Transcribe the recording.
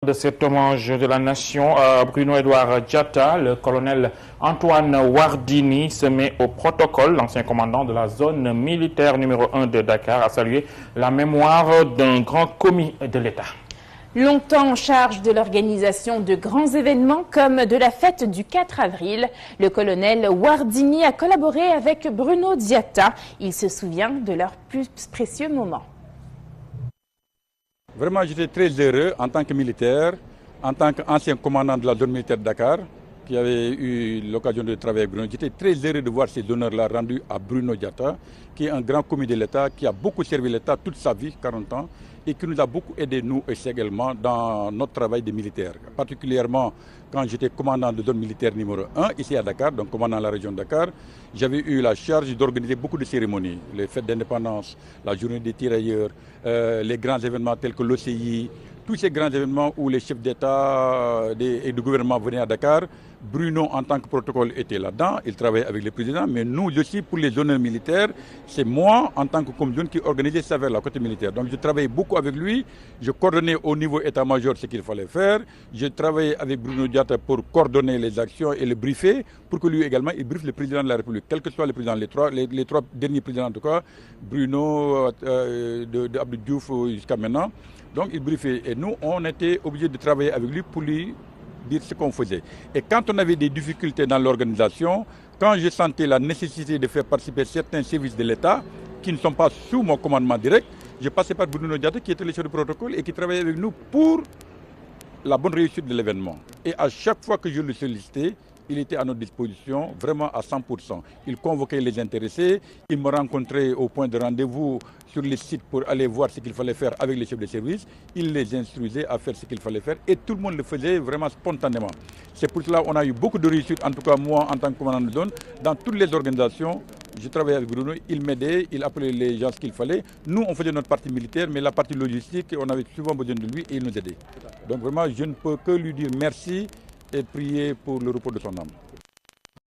de cet hommage de la nation à Bruno-Edouard Diatta, le colonel Antoine Wardini se met au protocole. L'ancien commandant de la zone militaire numéro 1 de Dakar a salué la mémoire d'un grand commis de l'État. Longtemps en charge de l'organisation de grands événements comme de la fête du 4 avril, le colonel Wardini a collaboré avec Bruno Diatta. Il se souvient de leurs plus précieux moments. Vraiment, j'étais très heureux en tant que militaire, en tant qu'ancien commandant de la zone militaire de Dakar, qui avait eu l'occasion de travailler avec Bruno. J'étais très heureux de voir ces honneurs-là rendus à Bruno Diatta, qui est un grand commis de l'État, qui a beaucoup servi l'État toute sa vie, 40 ans, et qui nous a beaucoup aidé, nous aussi également, dans notre travail de militaire. Particulièrement quand j'étais commandant de zone militaire numéro 1, ici à Dakar, donc commandant de la région de Dakar, j'avais eu la charge d'organiser beaucoup de cérémonies, les fêtes d'indépendance, la journée des tirailleurs, les grands événements tels que l'OCI, tous ces grands événements où les chefs d'État et de gouvernement venaient à Dakar. Bruno, en tant que protocole, était là-dedans. Il travaillait avec le président. Mais nous aussi, pour les honneurs militaires, c'est moi, en tant que commission, qui organisais ça vers la côté militaire. Donc je travaillais beaucoup avec lui. Je coordonnais au niveau état-major ce qu'il fallait faire. Je travaillais avec Bruno Diatta pour coordonner les actions et le briefer, pour que lui également, il briefe le président de la République, quel que soit le président, les trois derniers présidents en tout cas, Bruno, Abdou Diouf jusqu'à maintenant. Donc il briefait. Et nous, on était obligés de travailler avec lui pour lui dire ce qu'on faisait. Et quand on avait des difficultés dans l'organisation, quand je sentais la nécessité de faire participer certains services de l'État qui ne sont pas sous mon commandement direct, je passais par Bruno Diatta qui était le chef de protocole et qui travaillait avec nous pour la bonne réussite de l'événement. Et à chaque fois que je le sollicitais, il était à notre disposition vraiment à 100%. Il convoquait les intéressés, il me rencontrait au point de rendez-vous sur les sites pour aller voir ce qu'il fallait faire avec les chefs de service. Il les instruisait à faire ce qu'il fallait faire et tout le monde le faisait vraiment spontanément. C'est pour cela qu'on a eu beaucoup de réussite, en tout cas moi en tant que commandant de zone, dans toutes les organisations. Je travaillais avec Bruno, il m'aidait, il appelait les gens ce qu'il fallait. Nous, on faisait notre partie militaire, mais la partie logistique, on avait souvent besoin de lui et il nous aidait. Donc vraiment, je ne peux que lui dire merci et prier pour le repos de son âme.